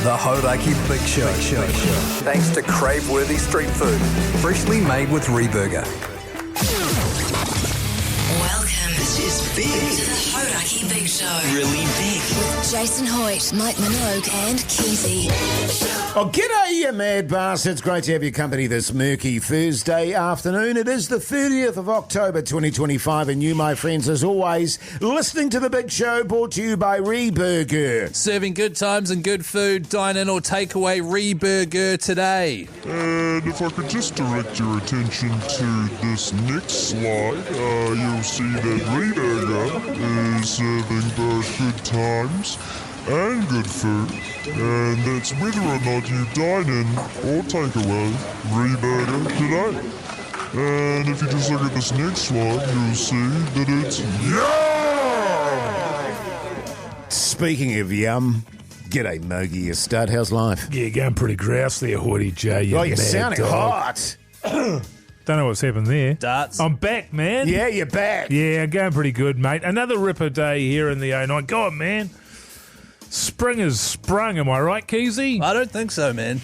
The Hauraki Big Show. Thanks to crave-worthy street food, freshly made with Reburger. Welcome. This is big. To the Hauraki Big Show. Really big. With Jason Hoyte, Mike Minogue and Keyzie. Oh, g'day, you mad bastards. Great to have your company this murky Thursday afternoon. It is the 30th of October 2025, and you, my friends, as always, listening to The Big Show, brought to you by Reburger. Serving good times and good food, dine in or take away Reburger today. And if I could just direct your attention to this next slide, you'll see that Reburger is serving both good times and good food, and that's whether or not you dine in or take away Reburger today. And if you just look at this next slide, you'll see that it's yum! Speaking of yum, g'day, Mogey, you stud. How's life? Yeah, going pretty grouse there, Hoyte J. You're sounding hot. Don't know what's happened there. Darts. I'm back, man. Yeah, you're back. Yeah, going pretty good, mate. Another ripper day here in the 09. Go on, man. Spring has sprung, am I right, Keyzie? I don't think so, man.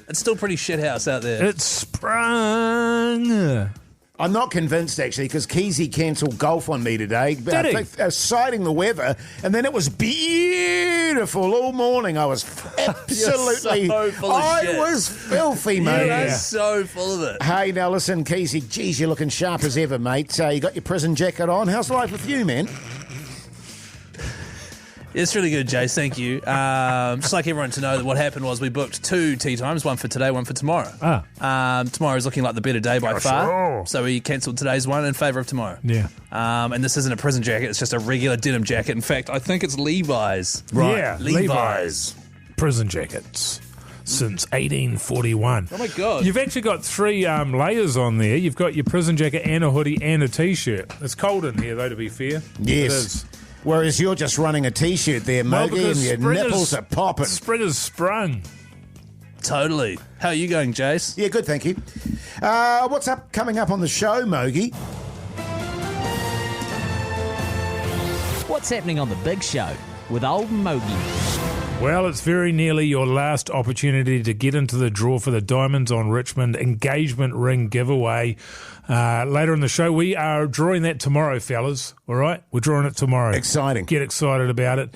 It's still pretty shithouse out there. It's sprung. I'm not convinced, actually, because Keyzie cancelled golf on me today. Did he? Citing the weather, and then it was beautiful all morning. I was absolutely... so full of shit. I was filthy, mate. You're so full of it. Hey, now listen, Keyzie, geez, you're looking sharp as ever, mate. You got your prison jacket on. How's life with you, man? It's really good, Jase. Thank you. Just like everyone to know that what happened was we booked 2 tea times, one for today, one for tomorrow. Tomorrow's looking like the better day by far. Sure. So we cancelled today's one in favour of tomorrow. Yeah. And this isn't a prison jacket, it's just a regular denim jacket. In fact, I think it's Levi's. Right. Yeah, Levi's. Prison jackets. Since 1841. Oh my God. You've actually got 3 layers on there. You've got your prison jacket and a hoodie and a t-shirt. It's cold in here, though, to be fair. Yes. It is. Whereas you're just running a T-shirt there, Mogey, and your nipples are popping. Spring has sprung. Totally. How are you going, Jase? Yeah, good, thank you. What's coming up on the show, Mogey? What's happening on The Big Show with old Mogey? Well, it's very nearly your last opportunity to get into the draw for the Diamonds on Richmond engagement ring giveaway. Later in the show, we are drawing that tomorrow, fellas. All right? We're drawing it tomorrow. Exciting. Get excited about it.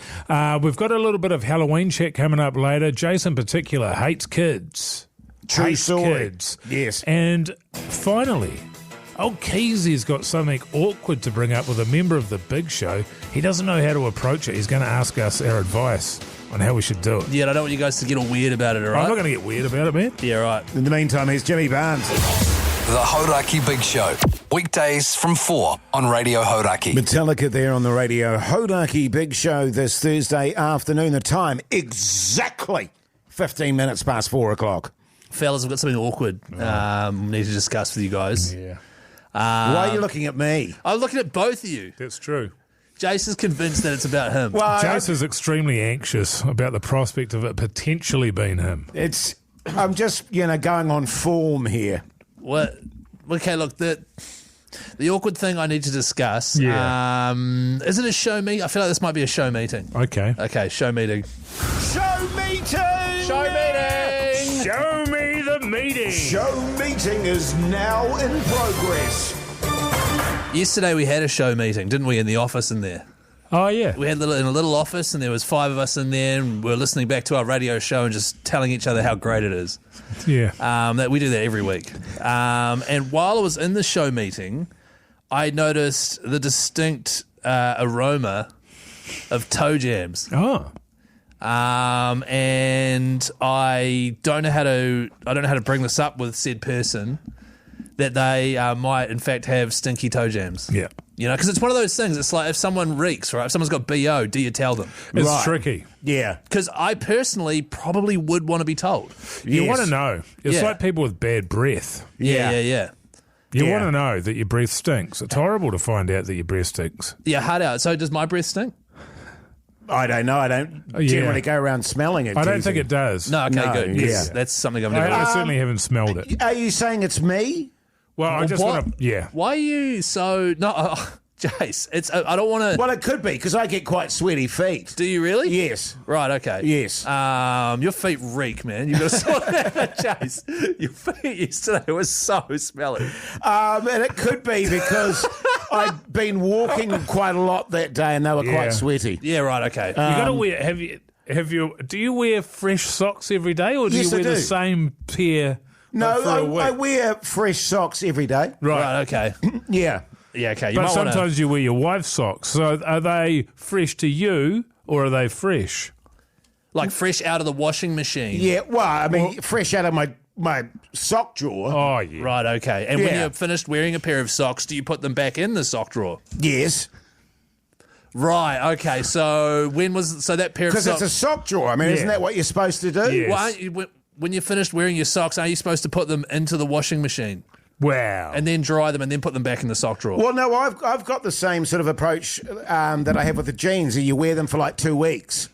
We've got a little bit of Halloween chat coming up later. Jason in particular hates kids. True hates story. kids. Yes. And finally, old Keyzie's got something awkward to bring up with a member of the Big Show. He doesn't know how to approach it. He's going to ask us our advice on how we should do it. Yeah, I don't want you guys to get all weird about it, all right? I'm not going to get weird about it, man. Yeah, right. In the meantime, here's Jimmy Barnes. The Hauraki Big Show. Weekdays from 4 on Radio Hauraki. Metallica there on the Radio Hauraki Big Show this Thursday afternoon. The time exactly 15 minutes past 4 o'clock. Fellas, I've got something awkward we need to discuss with you guys. Yeah. Why are you looking at me? I'm looking at both of you. That's true. Jace is convinced that it's about him. Well, Jase is extremely anxious about the prospect of it potentially being him. I'm just, going on form here. What? Okay, look, the awkward thing I need to discuss. Yeah. Is it a show meeting? I feel like this might be a show meeting. Okay. Okay, show meeting. Show meeting! Show meeting! Show me the meeting! Show meeting is now in progress. Yesterday we had a show meeting, didn't we, in the office in there? Oh, yeah. We had in a little office, and there was 5 of us in there, and we were listening back to our radio show and just telling each other how great it is. Yeah. That we do that every week. And while I was in the show meeting, I noticed the distinct aroma of toe jams. Oh. And I don't know how to bring this up with said person that they might in fact have stinky toe jams. Yeah. Because it's one of those things. It's like if someone reeks, right? If someone's got BO, do you tell them? It's tricky. Yeah. Because I personally probably would want to be told. You Yes. want to know. It's Yeah. like people with bad breath. Yeah. You Yeah. want to know that your breath stinks. It's horrible to find out that your breath stinks. Yeah, hard out. So does my breath stink? I don't know. I don't yeah. generally go around smelling it. I don't Keyzie. think it does. No, okay, No, good. yeah. Yes, that's something I've never I certainly haven't smelled it. Are you saying it's me? Well, I just What? want to... Yeah. Why are you so... No, Jase, I don't want to. Well, it could be because I get quite sweaty feet. Do you really? Yes. Right. Okay. Yes. Your feet reek, man. You've got to sort that out, Jase. Your feet yesterday were so smelly. And it could be because I'd been walking quite a lot that day, and they were quite sweaty. Yeah. Right. Okay. You got to wear. Do you wear fresh socks every day, or do Yes, you wear I the do. same pair? No, for a week? I wear fresh socks every day. Right. Okay. Yeah. Yeah. Okay. You But might wanna- sometimes you wear your wife's socks. So are they fresh to you, or are they fresh? like fresh out of the washing machine. Yeah, well, I mean, fresh out of my sock drawer. Oh, yeah. Right, okay. And when Yeah. you're finished wearing a pair of socks, do you put them back in the sock drawer? Yes. Right, okay. So that pair of Because socks... it's a sock drawer. I mean, isn't that what you're supposed to do? Yeah. Well, aren't you, when you're finished wearing your socks, aren't you supposed to put them into the washing machine Wow. and then dry them and then put them back in the sock drawer? Well, no, I've got the same sort of approach that I have with the jeans. You wear them for like 2 weeks.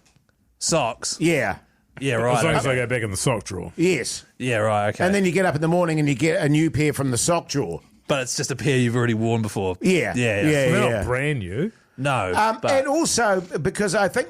Socks? Yeah. Yeah, as right. long as they go back in the sock drawer. Yes. Yeah, right, okay. And then you get up in the morning and you get a new pair from the sock drawer. But it's just a pair you've already worn before. Yeah. Yeah. They're not brand new. No, but... And also because I think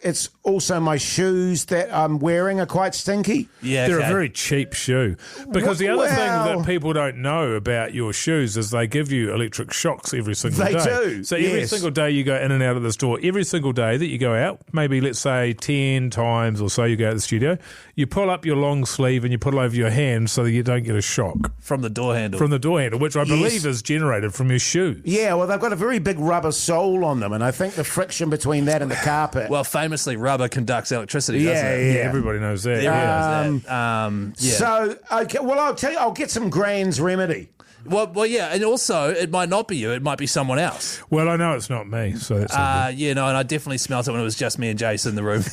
it's also my shoes that I'm wearing are quite stinky. Yeah, They're okay. a very cheap shoe. Because the other thing Well- that people don't know about your shoes is they give you electric shocks every single They day. do, So every yes. single day you go in and out of the store, every single day that you go out, maybe let's say 10 times or so you go out to the studio, you pull up your long sleeve and you put it over your hand so that you don't get a shock From the door handle. from the door handle, which I believe is generated from your shoes. Yeah, well, they've got a very big rubber sole on them, and I think the friction between that and the carpet. Well, famously, rubber conducts electricity, doesn't Yeah, it? Yeah, everybody knows that. Everyone knows that. Yeah. So, okay, well, I'll tell you, I'll get some Grand's Remedy. Well, yeah, and also, it might not be you, it might be someone else. Well, I know it's not me, so that's all good. Yeah, no, and I definitely smelt it when it was just me and Jase in the room.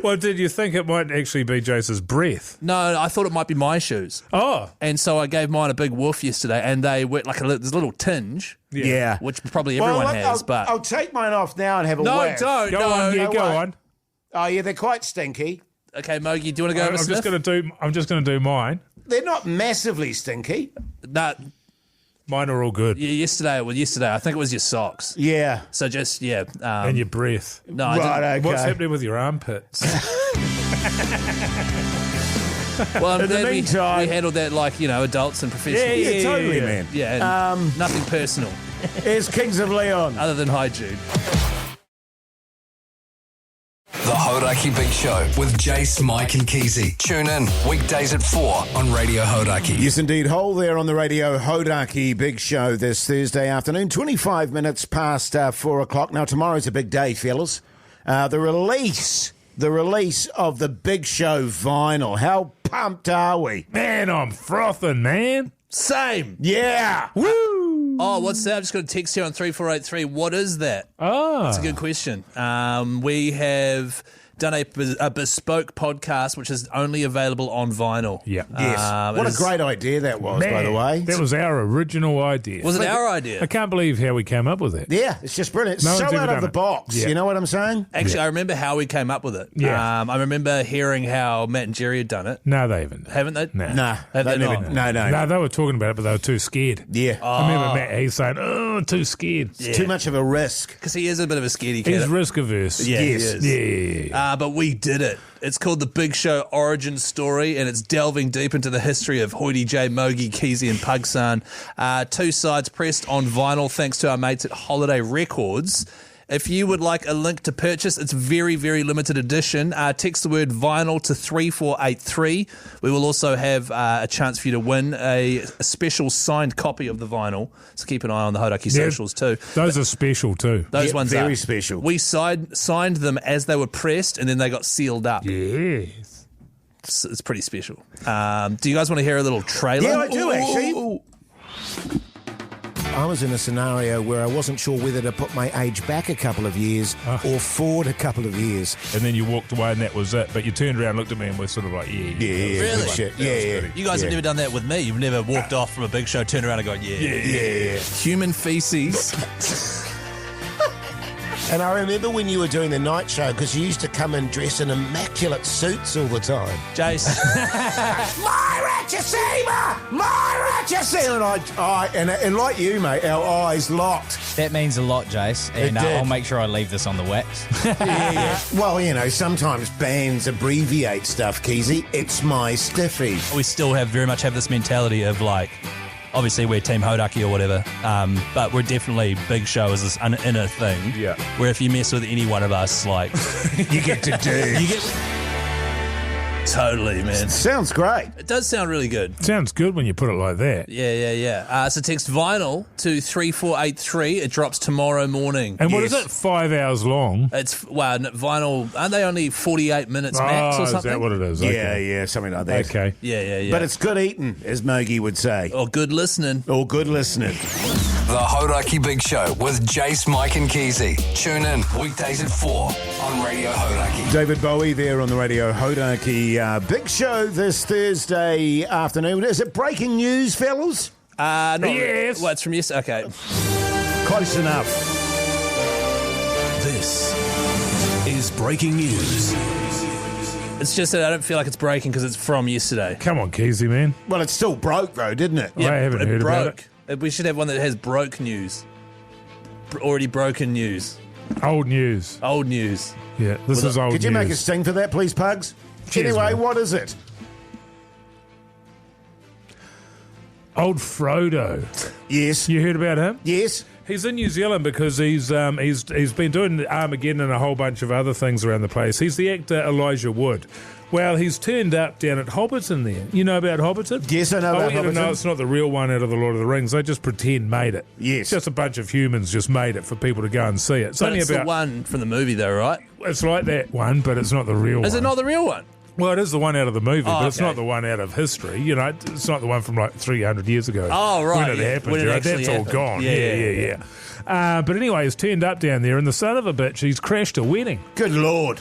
Well, did you think it might actually be Jace's breath? No, I thought it might be my shoes. Oh, And so I gave mine a big woof yesterday, and they were like there's a little tinge, Yeah. which probably everyone look, has, but... I'll take mine off now and have a no, whiff. don't, go no. on, yeah, no go way. on. Oh, yeah, they're quite stinky. Okay, Mogey, do you want to go I'm over a just sniff? going to do mine. They're not massively stinky. Nah, Mine are all good. yeah, yesterday, I think it was your socks. Yeah. So just, yeah. And your breath. No, I didn't. Right, okay. What's happening with your armpits? Well, I'm In the glad meantime- we handled that like, adults and professionals. Yeah, totally, man. Yeah, and nothing personal Here's Kings of Leon. other than hygiene. The Hauraki Big Show with Jase, Mike and Keyzie. Tune in weekdays at 4 on Radio Hauraki. Yes, indeed. Hole there on the Radio Hauraki Big Show this Thursday afternoon, 25 minutes past 4 o'clock. Now, tomorrow's a big day, fellas. The release of the Big Show vinyl. How pumped are we? Man, I'm frothing, man. Same. Yeah. Woo! Oh, what's that? I've just got a text here on 3483. What is that? Ah. That's a good question. We have done a bespoke podcast, which is only available on vinyl. Yeah. Yes. What a it's- great idea that was, Man, by the way. That was our original idea. Was it our idea? I can't believe how we came up with it. Yeah, it's just brilliant. No So one's ever out of done the it. box. Yeah. You know what I'm saying? Actually, I remember how we came up with it. Yeah. I remember hearing how Matt and Jerry had done it. No, they haven't. Haven't they? No. Nah. Have they never, not? No. No, they were talking about it, but they were too scared. Yeah. I remember Matt, he's saying, too scared. Yeah. Too much of a risk. Because he is a bit of a scaredy He's cat. risk averse. Yeah, he Yes. is. Yeah. But we did it. It's called The Big Show Origin Story, and it's delving deep into the history of Hoyte, J, Mogey, Keyzie, and Pugsan. 2 sides pressed on vinyl thanks to our mates at Holiday Records. If you would like a link to purchase, it's very, very limited edition. Text the word vinyl to 3483. We will also have a chance for you to win a special signed copy of the vinyl. So keep an eye on the Hauraki socials too. Those are special too. Those Yeah, ones very are. special. We signed them as they were pressed, and then they got sealed up. Yes. It's pretty special. Do you guys want to hear a little trailer? Yeah, I do, Ooh, actually. ooh, ooh. I was in a scenario where I wasn't sure whether to put my age back a couple of years or forward a couple of years. And then you walked away and that was it. But you turned around, looked at me, and we're sort of like, yeah. Yeah, Really? good shit. Yeah. You guys have never done that with me. You've never walked off from a big show, turned around and gone, yeah. Human feces And I remember when you were doing the night show, because you used to come and dress in immaculate suits all the time. Jace. Myra, you see, Myra, you see? And like you, mate, our eyes locked. That means a lot, Jace, and It did. I'll make sure I leave this on the wax. Yeah. Well, sometimes bands abbreviate stuff, Keyzie. It's my stiffy. We still very much have this mentality of like, obviously we're Team Hauraki or whatever, but we're definitely Big Show is this inner thing. Yeah. Where if you mess with any one of us, like You get to do. Totally, man. Sounds great. It does sound really good. Sounds good when you put it like that. Yeah. So text vinyl to 3483. It drops tomorrow morning. And what is it? 5 hours long? It's vinyl. Aren't they only 48 minutes max or Is something? that what it is? Yeah, Okay. yeah, something like that. Okay. Yeah. But it's good eating, as Mogey would say. or good listening. Or good listening. The Hauraki Big Show with Jase, Mike and Keyzie. Tune in weekdays at 4 on Radio Hauraki. David Bowie there on the Radio Hauraki Big Show this Thursday afternoon. Is it breaking news, fellas? Not Yes. Well, it's from yesterday. Okay. Close enough. This is breaking news. It's just that I don't feel like it's breaking because it's from yesterday. Come on, Keyzie, man. Well, it still broke, though, didn't it? I haven't heard about broke. We should have one that has broke news. Already broken news. Old news. Old news. Yeah, this is old Could you news. make a sting for that, please, Pugs? Cheers, Anyway, man. what is it? Old Frodo. Yes. You heard about him? Yes. He's in New Zealand because he's been doing Armageddon and a whole bunch of other things around the place. He's the actor Elijah Wood. Well, he's turned up down at Hobbiton there. You know about Hobbiton? Yes, I know about want you to know Hobbiton. it's not the real one out of the Lord of the Rings. They just pretend made it. Yes. Just a bunch of humans just made it for people to go and see it. It's But only it's about the one from the movie, though, right? It's like that one, but it's not the real one. Is it not the real one? Well, it is the one out of the movie, but it's okay. not the one out of history. You know, it's not the one from like 300 years ago. Oh, right, When it yeah. happened. When it you know, actually that's happened. all gone. Yeah, Yeah. But anyway, he's turned up down there, and the son of a bitch, he's crashed a wedding. Good Lord.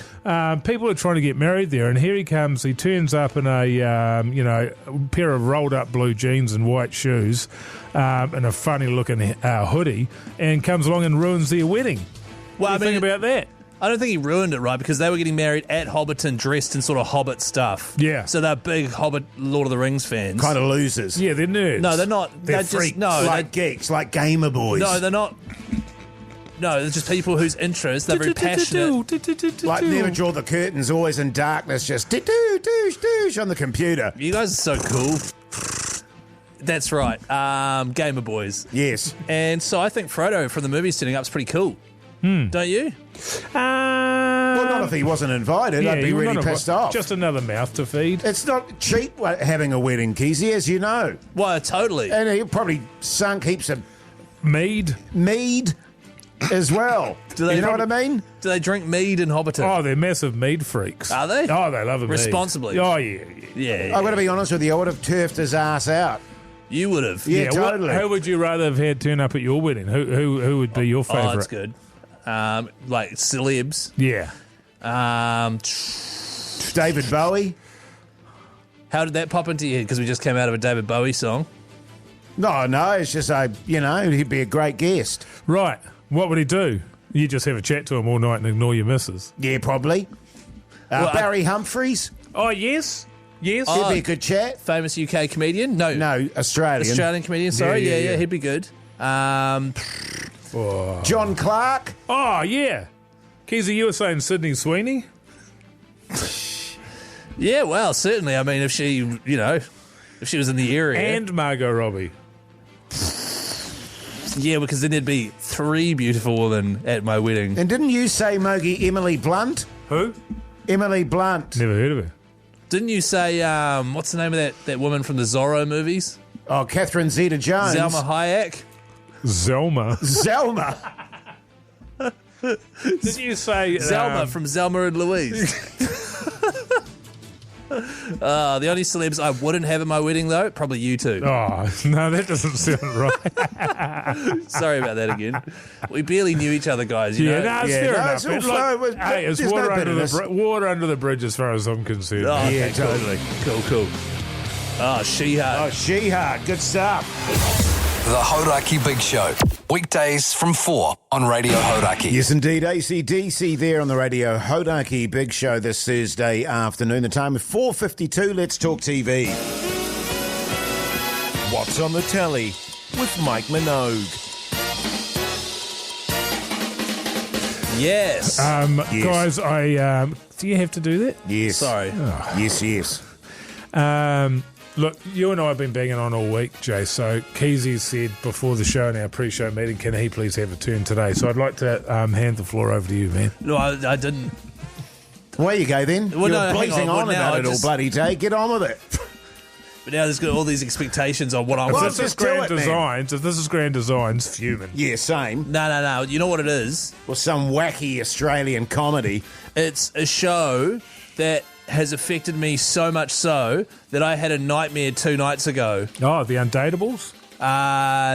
People are trying to get married there, and here he comes. He turns up in a pair of rolled up blue jeans and white shoes, and a funny looking hoodie, and comes along and ruins their wedding. Well, What do you think about that? I don't think he ruined it, right? Because they were getting married at Hobbiton dressed in sort of Hobbit stuff. Yeah. So they're big Hobbit, Lord of the Rings fans. Kind of losers. Yeah, they're nerds. No, they're not. They're just, freaks. no, like geeks, like gamer boys. no, they're not. No, they're just people whose interests, they're very passionate. Like never draw the curtains, always in darkness, just doosh on the computer. You guys are so cool. That's right. Gamer boys. Yes. And so I think Frodo from the movie setting up is pretty cool. Don't you? Well, not if he wasn't invited. I'd be you're really not pissed off. Just another mouth to feed. It's not cheap having a wedding, Keyzie, as you know. Well, totally. And he probably sunk heaps of Mead. mead as well. Do they you know prob- what I mean? Do they drink mead in Hobbiton? Oh, they're massive mead freaks. Are they? Oh, they love a mead. Responsibly. Oh, yeah. Yeah. I've got to be honest with you, I would have turfed his ass out. You would have. Yeah, what- totally. who would you rather have had turn up at your wedding? Who would be your favourite? Oh, that's good. Like celebs. Yeah. David Bowie? How did that pop into your head? Because we just came out of a David Bowie song. No, it's just, he'd be a great guest. Right. What would he do? You just have a chat to him all night and ignore your missus. Yeah, probably. Barry Humphries? Oh, yes. Yes. Oh, He'd be a good chat. Famous UK comedian? No, Australian. Australian comedian. Sorry, Yeah. yeah, he'd be good. John Clark? Oh, yeah. Keyzie, you were saying Sydney Sweeney? Yeah, well, certainly. I mean, if she was in the area, And Margot Robbie. yeah, because then there'd be 3 beautiful women at my wedding. And didn't you say, Mogey, Emily Blunt? Who? Emily Blunt. Never heard of her. Didn't you say what's the name of that woman from the Zorro movies? Oh, Catherine Zeta-Jones. Zelma Hayek. Zelma. Zelma. Did you say Zelma from Zelma and Louise. The only celebs I wouldn't have at my wedding, though, probably you two. Oh, no, that doesn't sound right. Sorry about that again. We barely knew each other, guys. You Yeah, know? no, it's Yeah, fair no, enough. it's all It's flow. hey, it's There's no water, bitterness. water under the bridge as far as I'm concerned. Oh, okay, Yeah, totally. Cool. Oh, she-heart. Oh, She-Heart. Good stuff. The Hauraki Big Show. Weekdays from 4 on Radio Hauraki. Yes, indeed. AC/DC there on the Radio Hauraki Big Show this Thursday afternoon. The time is 4:52. Let's talk TV. What's on the telly with Mike Minogue? Yes. Guys, do you have to do that? Yes. Sorry. Yes. Look, you and I have been banging on all week, Jay. So Keyzie said before the show in our pre-show meeting, can he please have a turn today? So I'd like to hand the floor over to you, man. No, I didn't. Well, you go then. Well, You're blazing hang on. on Well, now about I it all just- bloody day. Get on with it. But now there's got all these expectations on what I'm... Well, If this is just do Grand it, man. Designs, if this is Grand Designs, fuming. Yeah, same. No. You know what it is? Or some wacky Australian comedy. It's a show that has affected me so much so that I had a nightmare 2 nights ago. Oh, The Undateables?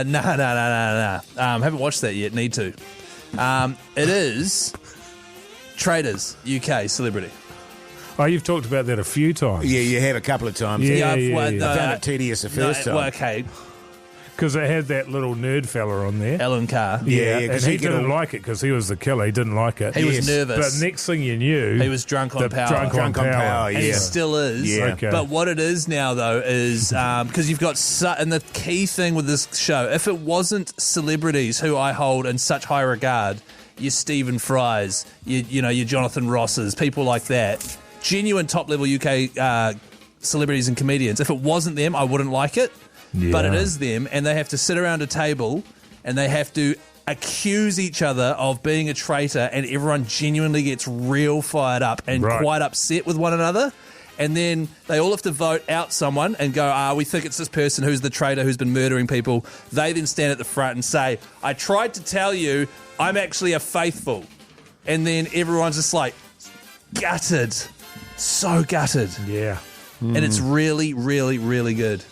No. Haven't watched that yet. Need to. It is Traders UK Celebrity. Oh, you've talked about that a few times. Yeah, you have a couple of times. Yeah. I found it tedious the first time. Well, okay. Because it had that little nerd fella on there. Alan Carr. Yeah, and 'cause he he could didn't all- like it because he was the killer. He didn't like it. He was Yes. nervous. But next thing you knew... He was drunk on the power. Drunk on power, And he yeah. still is. Yeah. Okay. But what it is now, though, is because you've got and the key thing with this show, if it wasn't celebrities who I hold in such high regard, your Stephen Fry's, your Jonathan Rosses, people like that, genuine top level UK celebrities and comedians. If it wasn't them, I wouldn't like it. Yeah. But it is them, and they have to sit around a table and they have to accuse each other of being a traitor, and everyone genuinely gets real fired up and Right. quite upset with one another. And then they all have to vote out someone and go, we think it's this person who's the traitor who's been murdering people. They then stand at the front and say, I tried to tell you I'm actually a faithful. And then everyone's just like, gutted. So gutted. Yeah. And it's really, really, really good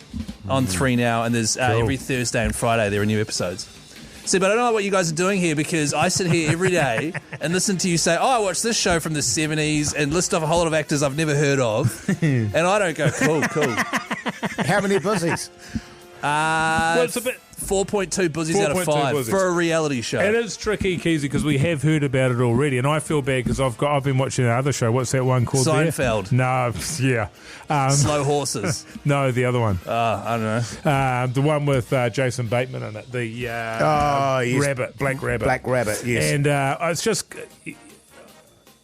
on 3 now. And there's every Thursday and Friday there are new episodes. See, but I don't know what you guys are doing here because I sit here every day and listen to you say, I watched this show from the 70s and list off a whole lot of actors I've never heard of. And I don't go, cool. How many busies? Well, it's a bit... 4.2 busies out of 4.2 5 busies. for a reality show. It is tricky, Keyzie, because we have heard about it already, and I feel bad because I've been watching another show. What's that one called? Seinfeld. There? No, yeah. Slow Horses. No, the other one. I don't know. The one with Jason Bateman in it. The yes. rabbit, Black Rabbit. Black Rabbit, yes. And it's just...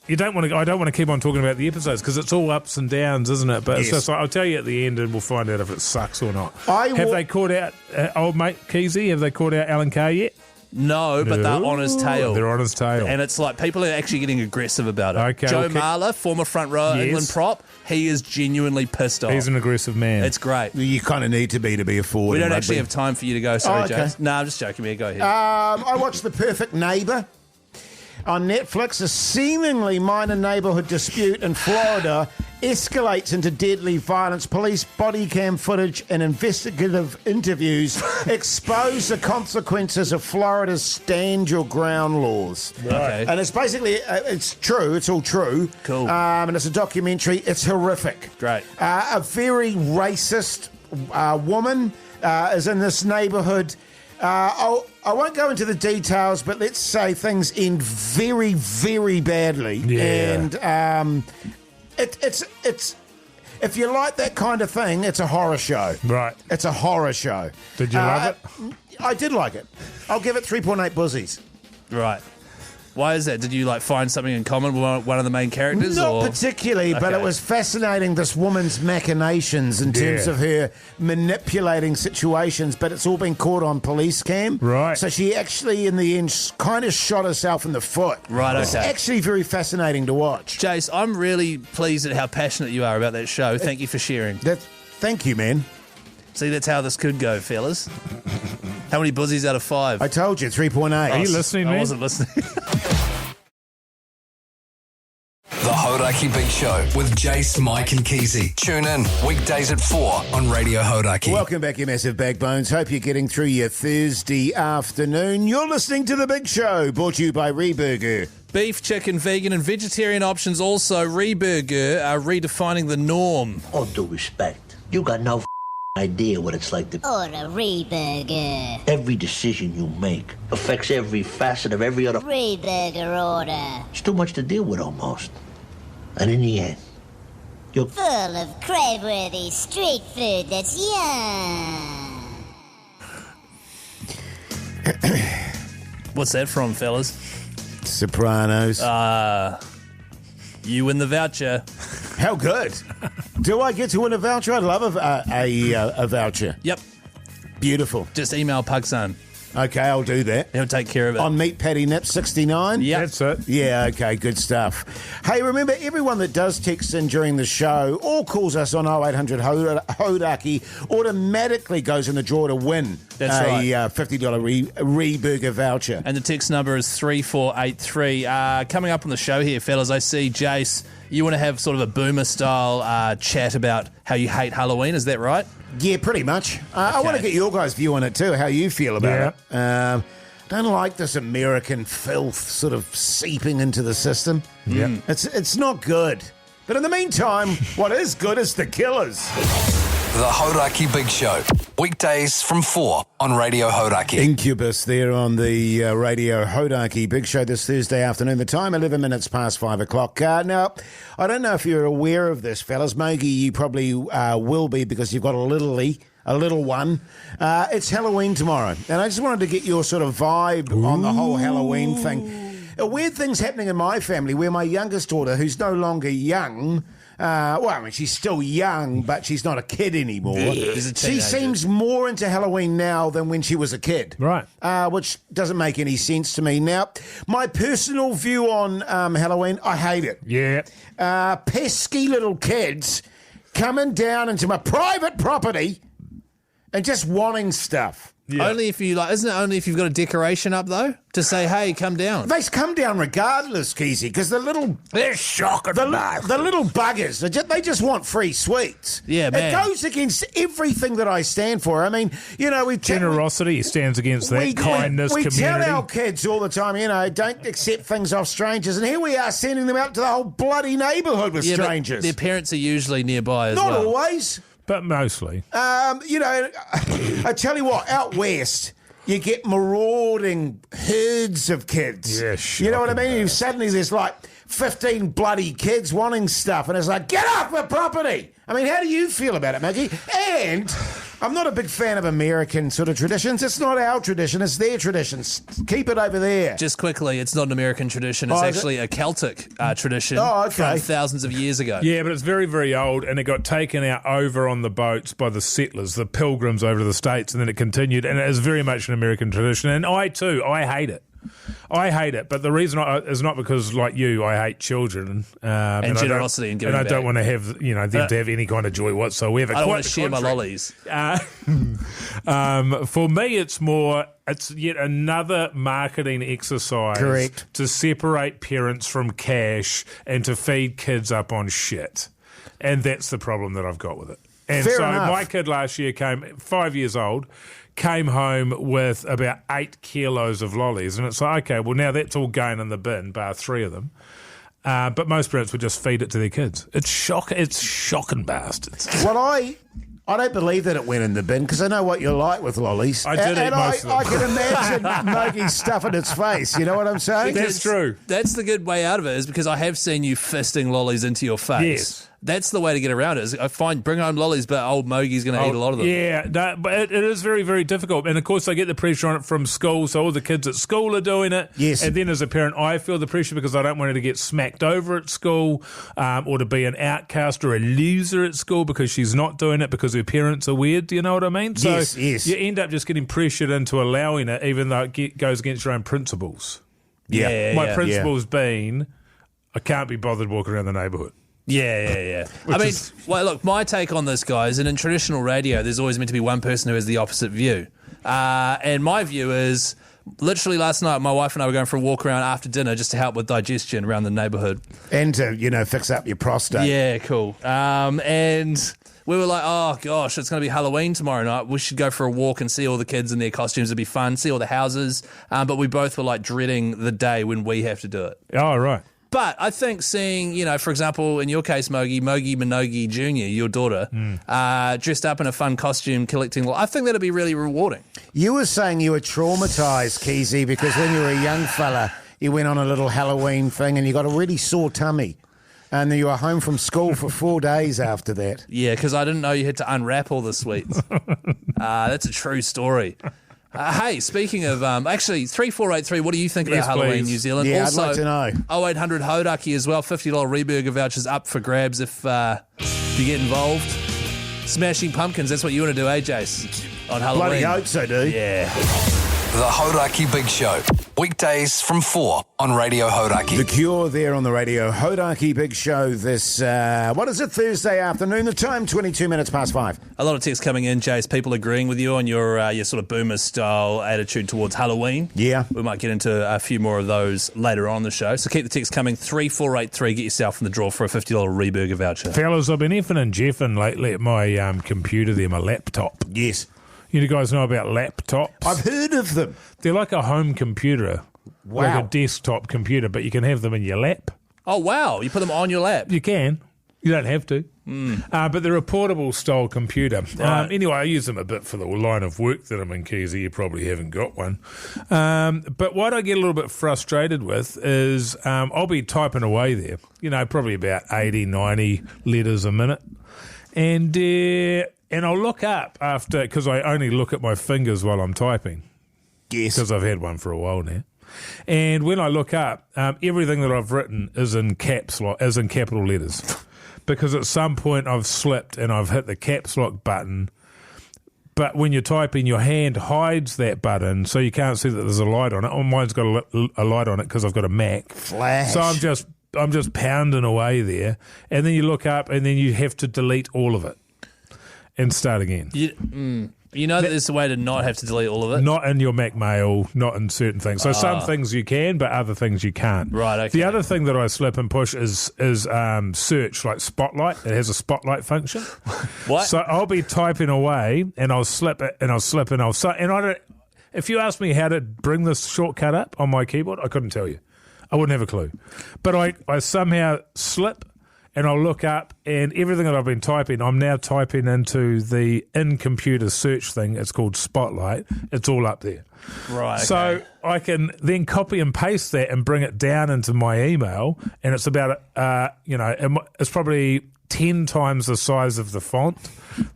I don't want to keep on talking about the episodes because it's all ups and downs, isn't it? But it's Yes. just like, I'll tell you at the end and we'll find out if it sucks or not. Have they caught out old mate Keyzie? Have they caught out Alan Carr yet? No, but they're on his tail. They're on his tail. And it's like people are actually getting aggressive about it. Okay, Joe okay. Marler, former front row Yes. England prop, he is genuinely pissed off. He's an aggressive man. It's great. You kind of need to be a forward. We in don't rugby. actually have time for you to go. Sorry, okay. James. No, I'm just joking. Go ahead. I watched The Perfect Neighbour on Netflix. A seemingly minor neighbourhood dispute in Florida escalates into deadly violence. Police body cam footage and investigative interviews expose the consequences of Florida's stand your ground laws. Okay. And it's basically, it's true, it's all true. Cool. And it's a documentary. It's horrific. Great. A very racist woman is in this neighbourhood. I won't go into the details, but let's say things end very, very badly. Yeah. And it's if you like that kind of thing, it's a horror show. Right. It's a horror show. Did you love it? I did like it. I'll give it 3.8 buzies. Right. Why is that? Did you find something in common with one of the main characters? Not or? particularly, but Okay. it was fascinating, this woman's machinations in terms Yeah. of her manipulating situations, but it's all been caught on police cam. Right. So she actually, in the end, kind of shot herself in the foot. Right, It's okay. actually very fascinating to watch. Jace, I'm really pleased at how passionate you are about that show. Thank you for sharing. Thank you, man. See, that's how this could go, fellas. How many buzies out of 5? I told you, 3.8. Are you listening, I man? wasn't listening. The Hauraki Big Show with Jase, Mike and Keyzie. Tune in weekdays at 4 on Radio Hauraki. Welcome back, you massive backbones. Hope you're getting through your Thursday afternoon. You're listening to The Big Show, brought to you by Reburger. Beef, chicken, vegan and vegetarian options also. Reburger are redefining the norm. All due respect, you got no idea what it's like to Order Reburger. every decision you make affects every facet of every other. Reburger order. It's too much to deal with almost. And in the end, you're Full of crave-worthy street food that's yum. What's that from, fellas? Sopranos. You win the voucher. How good. Do I get to win a voucher? I'd love a voucher. Yep. Beautiful. Just email Pugson. Okay, I'll do that. He'll take care of it. On Meat Patty Nip 69? Yep. That's it. Yeah, okay, good stuff. Hey, remember, everyone that does text in during the show or calls us on 0800 Hauraki automatically goes in the draw to win That's right. a $50 Reburger voucher. And the text number is 3483. Coming up on the show here, fellas, I see, Jase, you want to have sort of a boomer-style chat about how you hate Halloween, is that right? Yeah, pretty much. I want to get your guys' view on it too, how you feel about it. Don't like this American filth sort of seeping into the system. Yeah. It's not good. But in the meantime, what is good is the killers. The Hauraki Big Show. Weekdays from 4 on Radio Hauraki. Incubus there on the Radio Hauraki Big Show this Thursday afternoon. The time, 11 minutes past 5 o'clock. Now, I don't know if you're aware of this, fellas. Mogey, you probably will be because you've got a little one. It's Halloween tomorrow. And I just wanted to get your sort of vibe on the whole Halloween thing. A weird thing's happening in my family where my youngest daughter, who's no longer young... she's still young, but she's not a kid anymore. She seems more into Halloween now than when she was a kid. Right. Which doesn't make any sense to me. Now, my personal view on Halloween, I hate it. Yeah. Pesky little kids coming down into my private property and just wanting stuff. Yeah. Only if you like, isn't it only if you've got a decoration up though to say, hey, come down? They come down regardless, Keyzie, because they're shocking. The little buggers, they just want free sweets. Yeah, man. It goes against everything that I stand for. I mean, Generosity stands against that. Kindness, we community. tell our kids all the time, don't accept things off strangers, and here we are sending them out to the whole bloody neighbourhood with strangers. But their parents are usually nearby as Not well. always. But mostly. I tell you what, out west, you get marauding herds of kids. Yeah, you know what I mean? Suddenly there's like 15 bloody kids wanting stuff, and it's like, get off the property! I mean, how do you feel about it, Maggie? And I'm not a big fan of American sort of traditions. It's not our tradition, it's their traditions. Keep it over there. Just quickly, it's not an American tradition. It's actually a Celtic tradition from thousands of years ago. Yeah, but it's very, very old, and it got taken out over on the boats by the settlers, the pilgrims over to the States, and then it continued, and it is very much an American tradition. And I hate it. I hate it, but the reason is not because, like you, I hate children and generosity and giving back. back. I don't want to have them to have any kind of joy whatsoever. I don't want to share my lollies. For me, it's yet another marketing exercise, correct, to separate parents from cash and to feed kids up on shit, and that's the problem that I've got with it. And Fair so enough. my kid last year came 5 years old. Came home with about 8 kilos of lollies. And it's like, okay, well, now that's all going in the bin, bar 3 of them. But most parents would just feed it to their kids. It's shocking bastards. Well, I don't believe that it went in the bin because I know what you're like with lollies. I did eat most of them. I can imagine Mogey stuffing its face. You know what I'm saying? That's true. That's the good way out of it, is because I have seen you fisting lollies into your face. Yes. That's the way to get around it. Is I find bring home lollies, but old Mogey's going to eat a lot of them. Yeah, no, but it is very, very difficult. And, of course, I get the pressure on it from school, so all the kids at school are doing it. Yes. And then as a parent, I feel the pressure because I don't want her to get smacked over at school or to be an outcast or a loser at school because she's not doing it because her parents are weird. Do you know what I mean? So yes. You end up just getting pressured into allowing it even though it goes against your own principles. My principles being I can't be bothered walking around the neighbourhood. Yeah. I mean, look, my take on this, guys, and in traditional radio, there's always meant to be one person who has the opposite view. And my view is, literally last night, my wife and I were going for a walk around after dinner just to help with digestion around the neighbourhood. And to, fix up your prostate. Yeah, cool. And we were like, oh, gosh, it's going to be Halloween tomorrow night. We should go for a walk and see all the kids in their costumes. It'd be fun, see all the houses. But we both were, dreading the day when we have to do it. Oh, right. But I think seeing, for example, in your case, Mogey Minogue Jr., your daughter, dressed up in a fun costume collecting, I think that'd be really rewarding. You were saying you were traumatised, Keyzie, because when you were a young fella, you went on a little Halloween thing and you got a really sore tummy. And then you were home from school for 4 days after that. Yeah, because I didn't know you had to unwrap all the sweets. That's a true story. Hey, speaking of, actually, 3483, what do you think about Halloween, New Zealand? Yeah, also, I'd like to know. 0800 Hauraki as well, $50 Reburger vouchers up for grabs if you get involved. Smashing pumpkins, that's what you want to do, Jase? On Halloween. Bloody hope so, dude. Yeah. The Hauraki Big Show. Weekdays from 4 on Radio Hauraki. The Cure there on the Radio Hauraki Big Show this, Thursday afternoon. The time, 22 minutes past 5. A lot of texts coming in, Jase. People agreeing with you on your sort of boomer style attitude towards Halloween. Yeah. We might get into a few more of those later on in the show. So keep the text coming. 3483. Get yourself in the draw for a $50 Reburger voucher. Fellas, I've been effing and jeffing lately at my computer there, my laptop. Yes. You guys know about laptops? I've heard of them. They're like a home computer, like a desktop computer, but you can have them in your lap. Oh, wow. You put them on your lap. You can. You don't have to. But they're a portable style computer. Right. Anyway, I use them a bit for the line of work that I'm in, Keyzie. You probably haven't got one. But what I get a little bit frustrated with is I'll be typing away there, probably about 80, 90 letters a minute. And I'll look up after, because I only look at my fingers while I'm typing. Yes. Because I've had one for a while now. And when I look up, everything that I've written is in capital letters. Because at some point I've slipped and I've hit the caps lock button. But when you're typing, your hand hides that button, so you can't see that there's a light on it. Oh, mine's got a light on it because I've got a Mac. Flash. So I'm just pounding away there. And then you look up and then you have to delete all of it. And start again. You know that there's a way to not have to delete all of it? Not in your Mac Mail, not in certain things. So some things you can, but other things you can't. Right, okay. The other thing that I slip and push is search, like Spotlight. It has a Spotlight function. What? So I'll be typing away, and I'll slip it, and I'll slip, and I'll... And I don't... If you ask me how to bring this shortcut up on my keyboard, I couldn't tell you. I wouldn't have a clue. But I somehow slip... And I'll look up, and everything that I've been typing, I'm now typing into the in-computer search thing. It's called Spotlight. It's all up there. Right. Okay. So I can then copy and paste that and bring it down into my email, and it's about, it's probably 10 times the size of the font.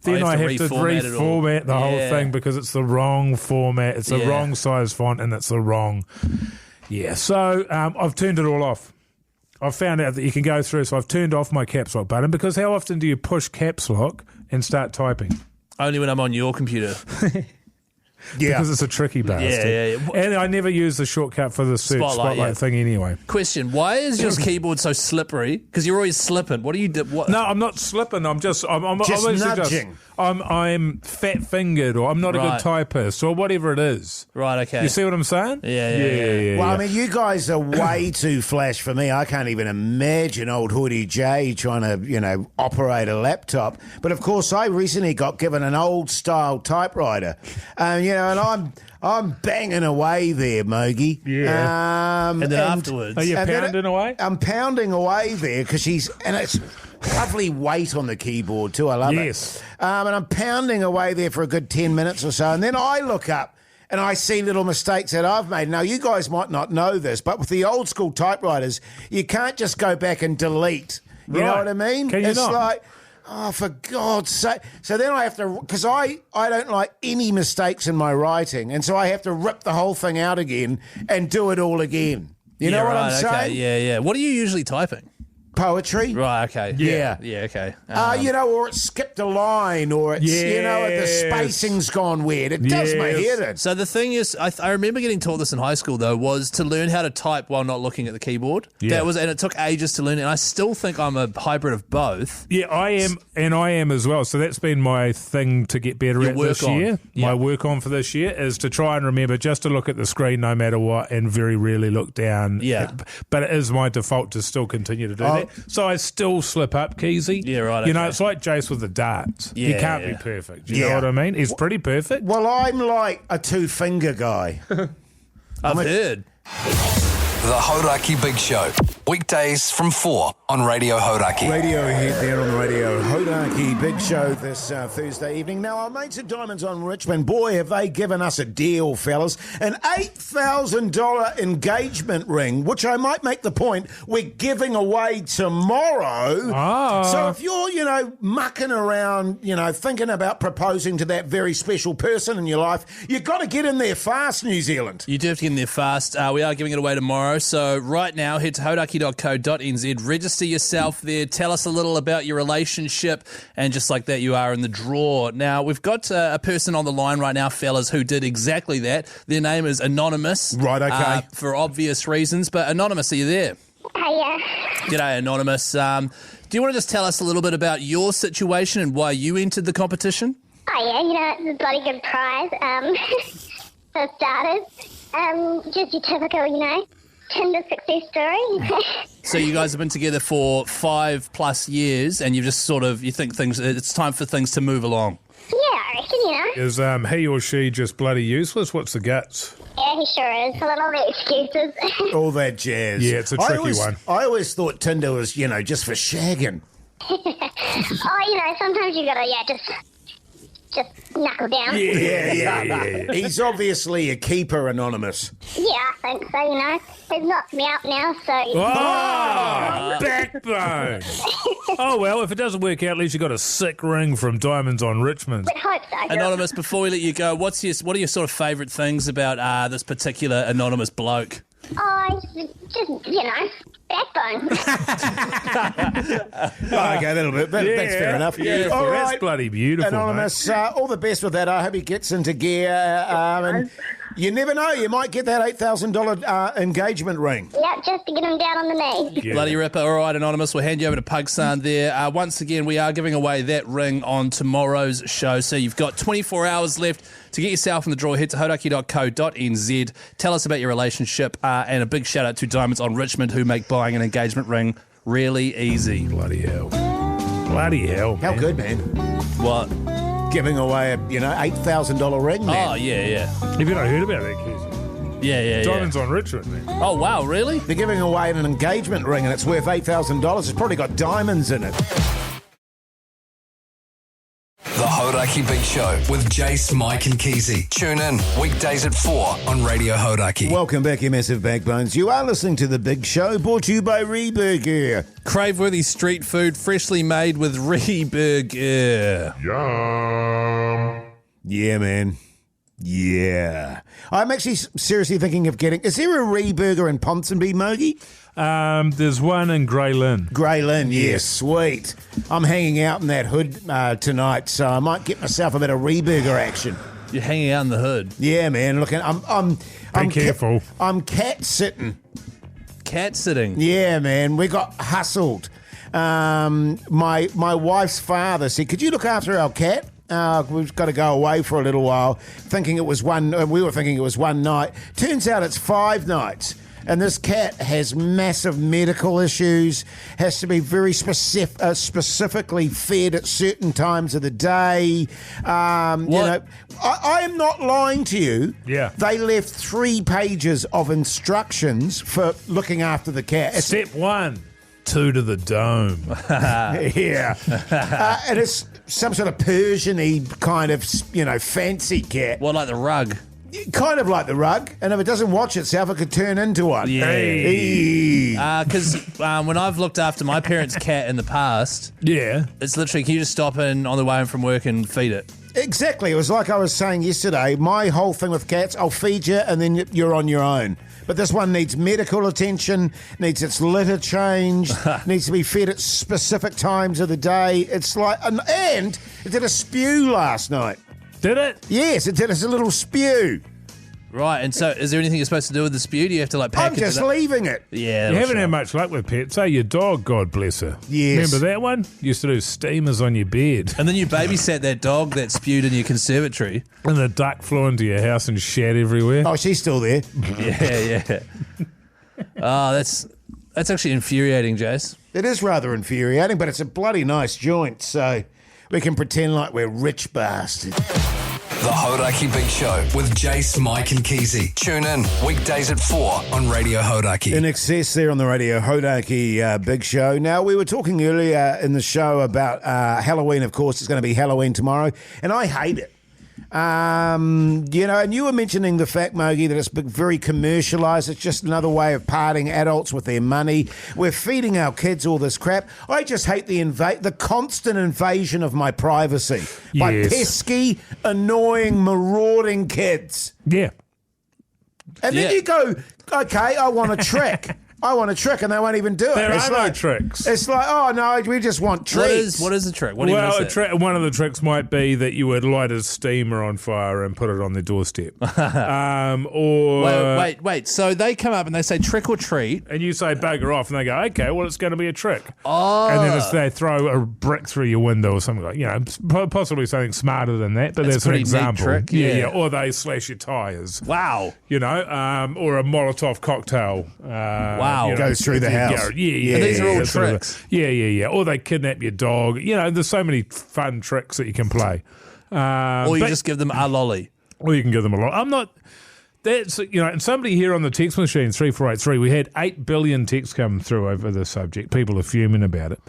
Then I have to reformat the whole thing because it's the wrong format. It's the wrong size font, and it's the wrong... Yeah, so I've turned it all off. I've found out that you can go through, so I've turned off my caps lock button, because how often do you push caps lock and start typing? Only when I'm on your computer. Yeah. Because it's a tricky bastard. Yeah. And I never use the shortcut for the search Spotlight thing anyway. Question, why is your keyboard so slippery? Because you're always slipping. What do you do? What? No, I'm not slipping. I'm just nudging. I'm fat-fingered, or I'm not a good typist, or whatever it is. Right, okay. You see what I'm saying? Yeah. Well, I mean, you guys are way too flash for me. I can't even imagine old Hoodie J trying to, operate a laptop. But, of course, I recently got given an old-style typewriter. And I'm banging away there, Mogey. Yeah. And then afterwards... Are you pounding away? I'm pounding away there because it's lovely weight on the keyboard too. I love it. And I'm pounding away there for a good 10 minutes or so. And then I look up and I see little mistakes that I've made. Now, you guys might not know this, but with the old school typewriters, you can't just go back and delete. You know what I mean? Can you it's not? Like... Oh, for God's sake. So then I have to, because I don't like any mistakes in my writing, and so I have to rip the whole thing out again and do it all again. You know what I'm saying? Yeah. What are you usually typing? Poetry. Right, okay. Yeah, okay. Or it skipped a line, or it's, the spacing's gone weird. It does my head in. So the thing is, I remember getting taught this in high school, though, was to learn how to type while not looking at the keyboard. Yeah. And it took ages to learn, and I still think I'm a hybrid of both. Yeah, I am, and I am as well. So that's been my thing to get better at this year. My work on for this year is to try and remember just to look at the screen no matter what, and very rarely look down. Yeah. But it is my default to still continue to do that. So I still slip up, Keyzie. Yeah, right. Okay. It's like Jase with the darts. Yeah, he can't be perfect. You know what I mean? He's pretty perfect. Well, I'm like a two-finger guy. I've heard. The Hauraki Big Show. Weekdays from 4 on Radio Hauraki. Radiohead there on the Radio Hauraki Big Show this Thursday evening. Now, our mates at Diamonds on Richmond, boy, have they given us a deal, fellas. An $8,000 engagement ring, which I might make the point we're giving away tomorrow. So if you're, mucking around, thinking about proposing to that very special person in your life, you've got to get in there fast, New Zealand. You do have to get in there fast. We are giving it away tomorrow. So right now, head to hauraki.co.nz, register yourself there, tell us a little about your relationship, and just like that, you are in the draw. Now, we've got a person on the line right now, fellas, who did exactly that. Their name is Anonymous. Right, okay. For obvious reasons. But Anonymous, are you there? Hiya. G'day, Anonymous. Do you want to just tell us a little bit about your situation and why you entered the competition? Oh, yeah, it's a bloody good prize. For starters, just your typical, Tinder success story. So you guys have been together for 5+ years, and you've just you think it's time for things to move along. Yeah, I reckon, Is he or she just bloody useless? What's the guts? Yeah, he sure is. Pulling all the excuses. All that jazz. Yeah, it's a tricky one. I always thought Tinder was, just for shagging. Sometimes you gotta, just knuckle down. Yeah. He's obviously a keeper, Anonymous. Yeah, I think so, He's knocked me out now, so... Oh, backbone. Oh, well, if it doesn't work out, at least you got a sick ring from Diamonds on Richmond. I hope so. Anonymous, before we let you go, what are your sort of favourite things about this particular Anonymous bloke? Oh, just, backbone. Okay, that's fair enough. Yeah, all right, that's bloody beautiful, Anonymous, all the best with that. I hope he gets into gear. And you never know, you might get that $8,000 engagement ring. Yeah, just to get him down on the knee. Yeah. Bloody ripper. All right, Anonymous, we'll hand you over to Pugsan there. Once again, we are giving away that ring on tomorrow's show, so you've got 24 hours left to get yourself in the draw. Head to hauraki.co.nz. Tell us about your relationship, and a big shout out to Diamonds on Richmond, who make buying an engagement ring really easy. Bloody hell. Bloody hell, How man. good, man. What? Giving away a, $8,000 ring, man. Oh, yeah. Have you not heard about that, Keyzie? Yeah. Diamonds on Richmond, man. Oh, wow, really? They're giving away an engagement ring and it's worth $8,000. It's probably got diamonds in it. The Hauraki Big Show with Jase, Mike and Keyzie. Tune in weekdays at 4 on Radio Hauraki. Welcome back, you massive backbones. You are listening to The Big Show, brought to you by Reburger. Crave-worthy street food, freshly made with Reburger. Yum. Yeah, man. Yeah. I'm actually seriously thinking of getting... Is there a Reburger in Ponsonby, Mogey? There's one in Grey Lynn. Grey Lynn, yes, sweet. I'm hanging out in that hood tonight, so I might get myself a bit of Reburger action. You're hanging out in the hood. Yeah, man. Looking, I'm careful. I'm cat sitting. Cat sitting. Yeah, man. We got hustled. My wife's father said, "Could you look after our cat? We've got to go away for a little while." We were thinking it was one night. Turns out it's 5 nights. And this cat has massive medical issues, has to be very specifically fed at certain times of the day. I am not lying to you. Yeah. They left 3 pages of instructions for looking after the cat. Step 1, 2 to the dome. Yeah. And it's some sort of Persian-y kind of, fancy cat. What, like the rug? Kind of like the rug, and if it doesn't watch itself, it could turn into one. Yeah. Because when I've looked after my parents' cat in the past, Yeah. it's literally, can you just stop in on the way home from work and feed it? Exactly. It was like I was saying yesterday, my whole thing with cats, I'll feed you and then you're on your own. But this one needs medical attention, needs its litter changed, needs to be fed at specific times of the day. It's like, and it did a spew last night. Did it? Yes, it did us a little spew. Right, and so is there anything you're supposed to do with the spew? Do you have to pack I'm it? just leaving it. Yeah. You haven't had much luck with pets, eh? Your dog, God bless her. Yes. Remember that one? Used to do steamers on your bed. And then you babysat that dog that spewed in your conservatory. And the duck flew into your house and shat everywhere. Oh, she's still there. Yeah. Oh, that's actually infuriating, Jase. It is rather infuriating, but it's a bloody nice joint, so we can pretend like we're rich bastards. The Hauraki Big Show with Jase, Mike and Keyzie. Tune in weekdays at 4 on Radio Hauraki. In excess there on the Radio Hauraki Big Show. Now, we were talking earlier in the show about Halloween, of course. It's going to be Halloween tomorrow, and I hate it. And you were mentioning the fact, Mogey, that it's very commercialised. It's just another way of parting adults with their money. We're feeding our kids all this crap. I just hate the constant invasion of my privacy by pesky, annoying, marauding kids. Yeah. And then you go, okay, I want a trick. And they won't even do it. There are no tricks. It's like, oh no, we just want treats. What is a trick? What do you mean? One of the tricks might be that you would light a steamer on fire and put it on their doorstep. Or wait. So they come up and they say trick or treat, and you say bugger off, and they go, okay, well, it's going to be a trick. Oh. And then they throw a brick through your window or something like, possibly something smarter than that. But that's an example. Trick. Yeah. Or they slash your tires. Wow. Or a Molotov cocktail. Wow. Goes through the house. Yeah. And these are all tricks. Yeah. Or they kidnap your dog. There's so many fun tricks that you can play. Or you just give them a lolly. Or you can give them a lolly. I'm not... That's, and somebody here on the text machine, 3483, we had 8 billion texts come through over the subject. People are fuming about it.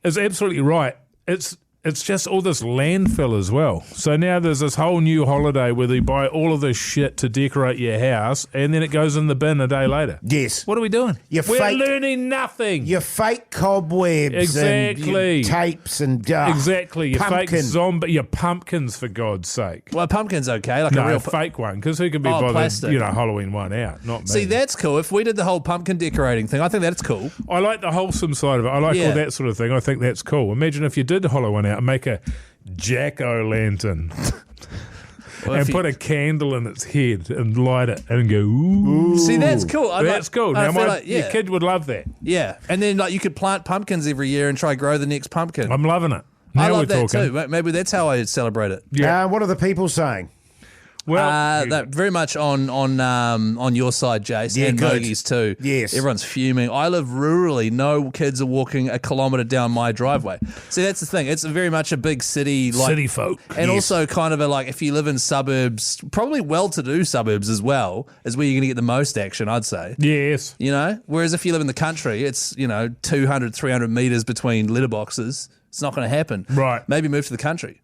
It's absolutely right. It's just all this landfill as well. So now there's this whole new holiday where they buy all of this shit to decorate your house, and then it goes in the bin a day later. Yes. What are we doing? We're learning nothing. Your fake cobwebs. Exactly. And tapes and exactly. Your pumpkin. fake zombie. Your pumpkins, for God's sake. Well, a pumpkin's okay. Like a real fake one, because who can be bothered, plastic. Halloween one out? Not me. See, that's cool. If we did the whole pumpkin decorating thing, I think that's cool. I like the wholesome side of it. I like all that sort of thing. I think that's cool. Imagine if you did hollow one out and make a jack-o'-lantern and put a candle in its head and light it and go, ooh. See, that's cool. That's cool. Now, your kid would love that. Yeah. And then you could plant pumpkins every year and try grow the next pumpkin. I'm loving it. I love that too. Maybe that's how I celebrate it. Yeah. What are the people saying? Well, very much on your side, Jase, and Mogey's too. Yes. Everyone's fuming. I live rurally. No kids are walking a kilometre down my driveway. See, that's the thing. It's very much a big city. City folk. And also kind of if you live in suburbs, probably well-to-do suburbs as well, is where you're going to get the most action, I'd say. Yes. Whereas if you live in the country, it's, 200, 300 metres between letterboxes. It's not going to happen. Right. Maybe move to the country.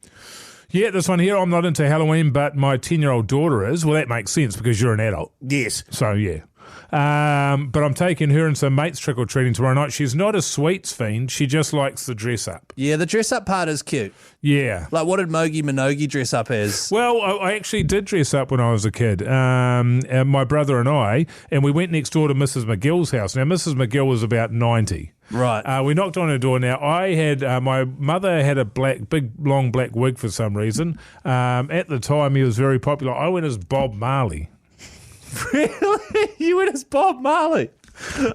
Yeah, this one here, I'm not into Halloween, but my 10-year-old daughter is. Well, that makes sense because you're an adult. Yes. So, yeah. But I'm taking her and some mates trick-or-treating tomorrow night. She's not a sweets fiend. She just likes the dress-up. Yeah, the dress-up part is cute. Yeah. Like, what did Minogue dress up as? Well, I actually did dress up when I was a kid. My brother and I, and we went next door to Mrs. McGill's house. Now, Mrs. McGill was about 90. Right. We knocked on her door. Now, I had my mother had a big, long black wig for some reason. At the time, he was very popular. I went as Bob Marley. Really? You went as Bob Marley?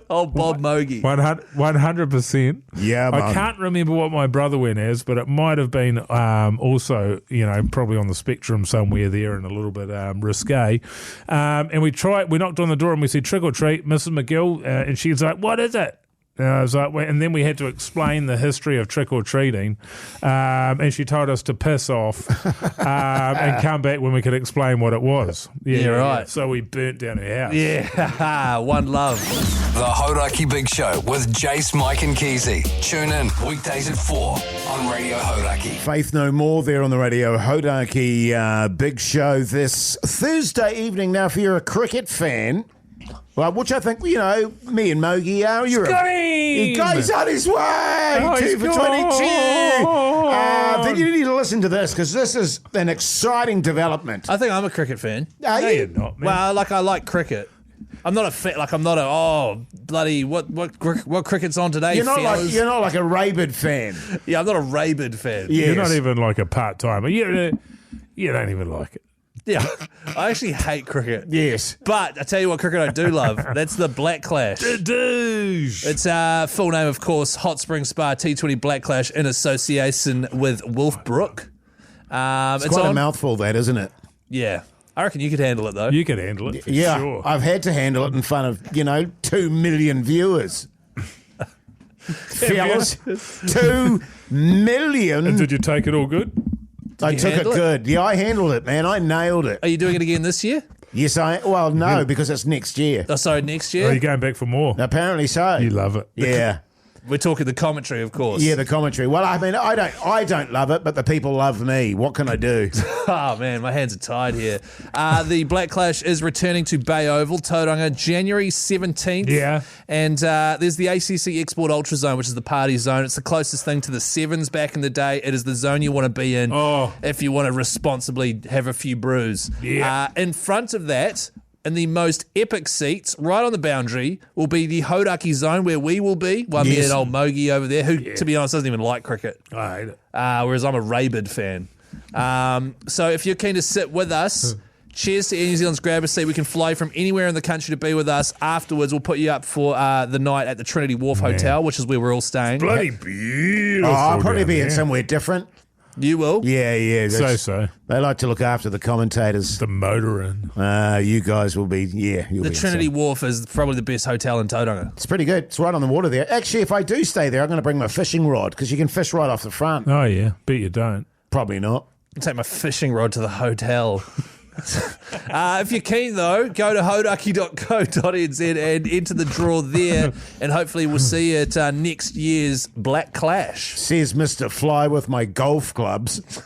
Oh, Bob Mogey. 100%. Yeah, man. I can't remember what my brother went as, but it might have been also, probably on the spectrum somewhere there and a little bit risque. And we knocked on the door and we said, trick or treat, Mrs. McGill. And she's like, what is it? And I was like, and then we had to explain the history of trick-or-treating, and she told us to piss off and come back when we could explain what it was. Yeah, right. So we burnt down her house. Yeah, one love. The Hauraki Big Show with Jase, Mike and Keyzie. Tune in weekdays at 4 on Radio Hauraki. Faith No More there on the Radio Hauraki Big Show this Thursday evening. Now, if you're a cricket fan... Well, which I think, me and Mogey are. He goes on his way. 2 for 22. Then you need to listen to this because this is an exciting development. I think I'm a cricket fan. No, you're not, man. Well, I like cricket. I'm not a fan. I'm not bloody what cricket's on today. You're not like a rabid fan. Yeah, I'm not a rabid fan. Yes. You're not even like a part timer. You don't even like it. Yeah, I actually hate cricket. Yes. But I tell you what cricket I do love. That's the Black Clash. It's full name, of course, Hot Spring Spa T20 Black Clash in association with Wolfbrook. It's quite a mouthful, that, isn't it? Yeah. I reckon you could handle it, though. You could handle it, for sure. I've had to handle it in front of, 2 million viewers. Fellas, 2 million. And did you take it all good? I took it good. Yeah, I handled it, man. I nailed it. Are you doing it again this year? Yes, well, no, because it's next year. Oh, sorry, next year? Are you going back for more? Apparently so. You love it. Yeah. We're talking the commentary, of course. Yeah, the commentary. Well, I mean, I don't love it, but the people love me. What can I do? Oh, man, my hands are tied here. The Black Clash is returning to Bay Oval, Tauranga, January 17th. Yeah. And there's the ACC Export Ultra Zone, which is the party zone. It's the closest thing to the Sevens back in the day. It is the zone you want to be in if you want to responsibly have a few brews. Yeah. In front of that, in the most epic seats, right on the boundary, will be the Hauraki zone where we will be. Well, me and old Mogey over there, who, to be honest, doesn't even like cricket. I hate it. Whereas I'm a Rabid fan. So if you're keen to sit with us, cheers to Air New Zealand's Grab a Seat. We can fly from anywhere in the country to be with us. Afterwards, we'll put you up for the night at the Trinity Wharf Hotel, which is where we're all staying. Bloody beautiful. I'll probably be in there. somewhere different. You will? Yeah. So. They like to look after the commentators. The motoring. You guys will be, you'll The be Trinity Wharf is probably the best hotel in Tauranga. It's pretty good. It's right on the water there. Actually, if I do stay there, I'm going to bring my fishing rod because you can fish right off the front. Oh, yeah. Bet you don't. Probably not. I'll take my fishing rod to the hotel. If you're keen, though, go to hauraki.co.nz and enter the draw there, and hopefully we'll see you at next year's Black Clash. Says Mr. Fly with my golf clubs.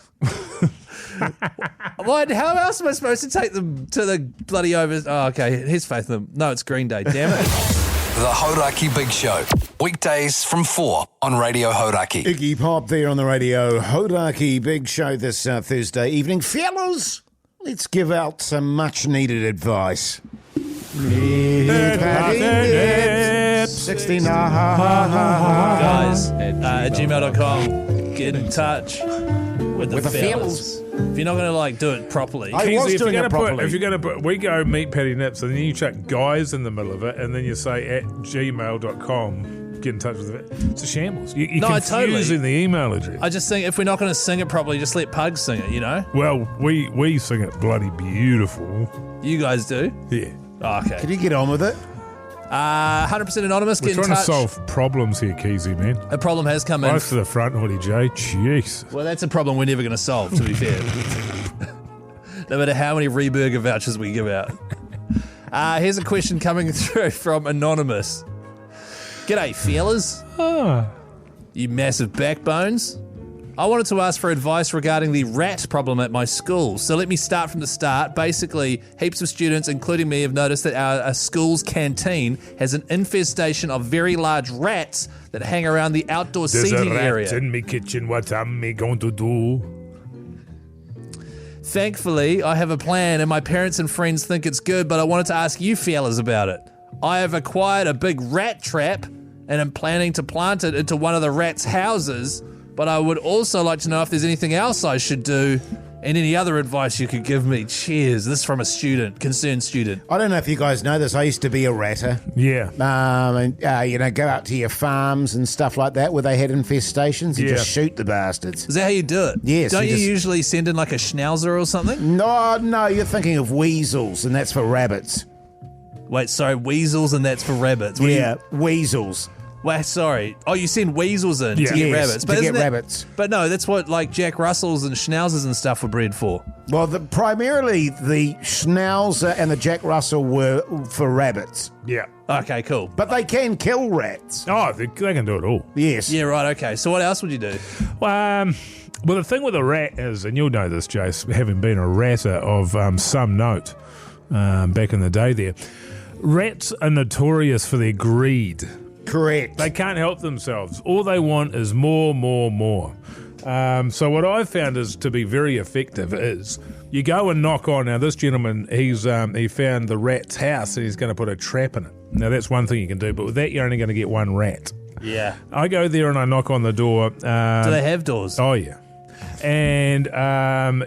What? How else am I supposed to take them to the bloody over? Oh, okay. Here's faith in them. No, it's Green Day. Damn it. The Hauraki Big Show. Weekdays from 4 on Radio Hauraki. Iggy Pop there on the Radio Hauraki Big Show this Thursday evening. Fellas, let's give out some much-needed advice. 69. Guys, at gmail.com, get in touch with the fellas. If you're not going to do it properly. If you're going to put, we go meet Patty Nips, and then you chuck guys in the middle of it, and then you say at gmail.com, get in touch with it. It's a shambles. You're confusing the email address. I just think if we're not going to sing it properly, just let Pug sing it, you know? Well, we sing it bloody beautiful. You guys do? Yeah. Oh, okay. Can you get on with it? 100% anonymous. We're get in trying touch. to solve problems here, Keyzie, man. A problem has come in. Both to the front, Hoodie J. Jeez. Well, that's a problem we're never going to solve, to be fair. No matter how many Reburger vouchers we give out. Here's a question coming through from Anonymous. G'day, fellas. You massive backbones. I wanted to ask for advice regarding the rat problem at my school. So let me start from the start. Basically, heaps of students, including me, have noticed that our school's canteen has an infestation of very large rats that hang around the outdoor seating area. There's a rat in me kitchen. What am I going to do? Thankfully, I have a plan and my parents and friends think it's good, but I wanted to ask you fellas about it. I have acquired a big rat trap and am planning to plant it into one of the rats' houses, but I would also like to know if there's anything else I should do and any other advice you could give me. Cheers. This is from a concerned student. I don't know if you guys know this. I used to be a ratter. Yeah. Go out to your farms and stuff like that where they had infestations and just shoot the bastards. Is that how you do it? Yes. Don't you usually send in like a schnauzer or something? No, you're thinking of weasels, and that's for rabbits. Wait, sorry, weasels and that's for rabbits. Weasels. Wait, sorry. Oh, you send weasels in to get rabbits. But rabbits. But no, that's what Jack Russells and schnauzers and stuff were bred for. Well, primarily the schnauzer and the Jack Russell were for rabbits. Yeah. Okay, cool. But they can kill rats. Oh, they can do it all. Yes. Yeah, right, okay. So what else would you do? Well, the thing with a rat is, and you'll know this, Jase, having been a ratter of some note back in the day there, rats are notorious for their greed. Correct. They can't help themselves. All they want is more. So what I've found is to be very effective is you go and knock on. Now this gentleman, he found the rat's house and he's going to put a trap in it. Now that's one thing you can do, but with that you're only going to get one rat. Yeah. I go there and I knock on the door. Do they have doors? Oh yeah. And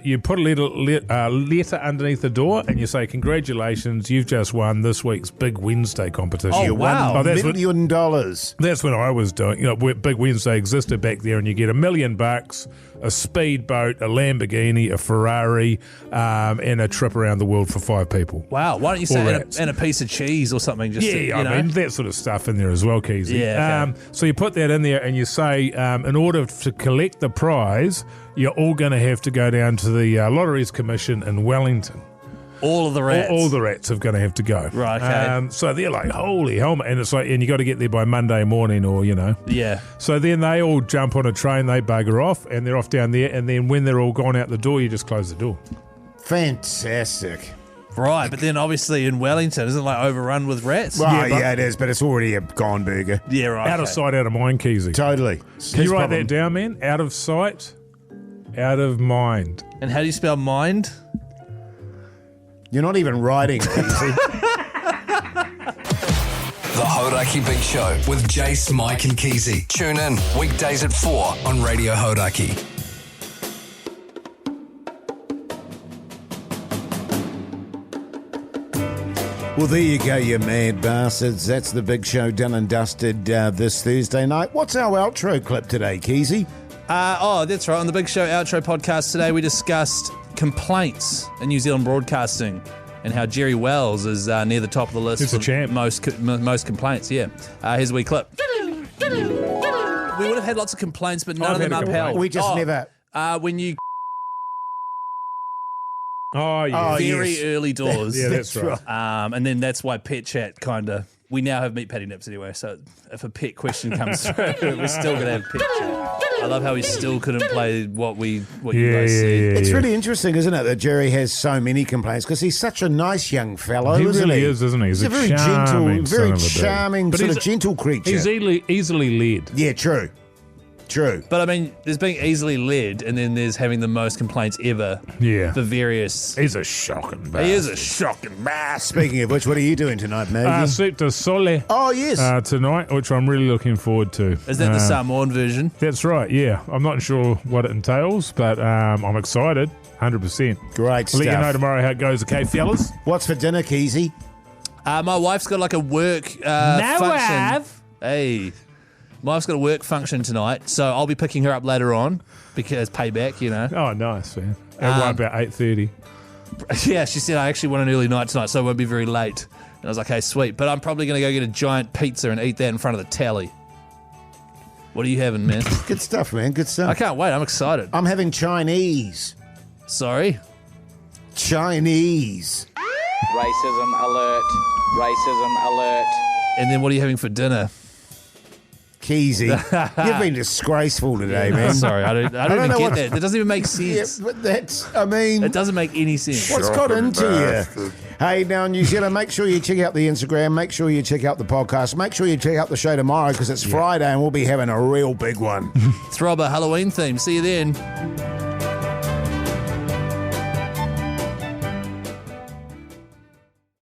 you put a letter underneath the door and you say, congratulations, you've just won this week's Big Wednesday competition. Oh, wow. $1 million. That's when I was doing, Big Wednesday existed back there, and you get $1 million, a speedboat, a Lamborghini, a Ferrari, and a trip around the world for 5 people. Wow. Why don't you say and a piece of cheese or something? Just I mean, that sort of stuff in there as well, Keyzie. Yeah, okay. So you put that in there and you say, in order to collect the prize, you're all going to have to go down to the Lotteries Commission in Wellington. All of the rats. All the rats are going to have to go. Right, okay. So they're like, holy hell, and it's like, and you got to get there by Monday morning, or Yeah. So then they all jump on a train, they bugger off, and they're off down there. And then when they're all gone out the door, you just close the door. Fantastic. Right, but then obviously in Wellington, isn't it like overrun with rats? Well, yeah, it is, but it's already a gone burger. Yeah, right. Out of sight, out of mind, Keyzie. Totally. Can you write that down, man? Out of sight, out of mind. And how do you spell mind? You're not even writing, Keyzie. The Hauraki Big Show with Jase, Mike and Keyzie. Tune in weekdays at 4 on Radio Hauraki. Well, there you go, you mad bastards. That's the Big Show done and dusted this Thursday night. What's our outro clip today, Keyzie? That's right. On the Big Show outro podcast today, we discussed complaints in New Zealand broadcasting and how Jerry Wells is near the top of the list. He's a champ. Most complaints, yeah. Here's a wee clip. We would have had lots of complaints, but none of them upheld. We just never... when you... Oh, yeah. Very early doors. Yeah, that's right. And then that's why Pet Chat kind of... We now have meat patty nips anyway, so if a pet question comes through, we're still going to have Pet Chat. I love how we still couldn't play what you guys said. It's really interesting, isn't it, that Jerry has so many complaints, because he's such a nice young fellow, He isn't really he? is, isn't he? He's a very gentle, very charming, But sort he's of gentle creature. He's easily led. Yeah, true. But I mean, there's being easily led, and then there's having the most complaints ever. Yeah. For various. He's a shocking bastard. He is a shocking bastard. Speaking of which, what are you doing tonight, Mogey? Sector Sole. Oh, yes. Tonight, which I'm really looking forward to. Is that the Samoan version? That's right, yeah. I'm not sure what it entails, but I'm excited, 100%. Great stuff. I'll let you know tomorrow how it goes, okay, fellas? What's for dinner, Keyzie? My wife's got like a work function. Hey. My wife's got a work function tonight, so I'll be picking her up later on because payback, Oh, nice, man. At about 8:30. Yeah, she said I actually want an early night tonight, so I won't be very late. And I was like, hey, sweet. But I'm probably going to go get a giant pizza and eat that in front of the tally. What are you having, man? Good stuff, man. Good stuff. I can't wait. I'm excited. I'm having Chinese. Sorry? Chinese. Racism alert. Racism alert. And then what are you having for dinner? Keyzie, you've been disgraceful today, man. Sorry, I don't even get that. That doesn't even make sense. Yeah, but it doesn't make any sense. What's got into you? Hey, now, New Zealand, make sure you check out the Instagram, make sure you check out the podcast, make sure you check out the show tomorrow because it's Friday and we'll be having a real big one. Throbber Halloween theme. See you then.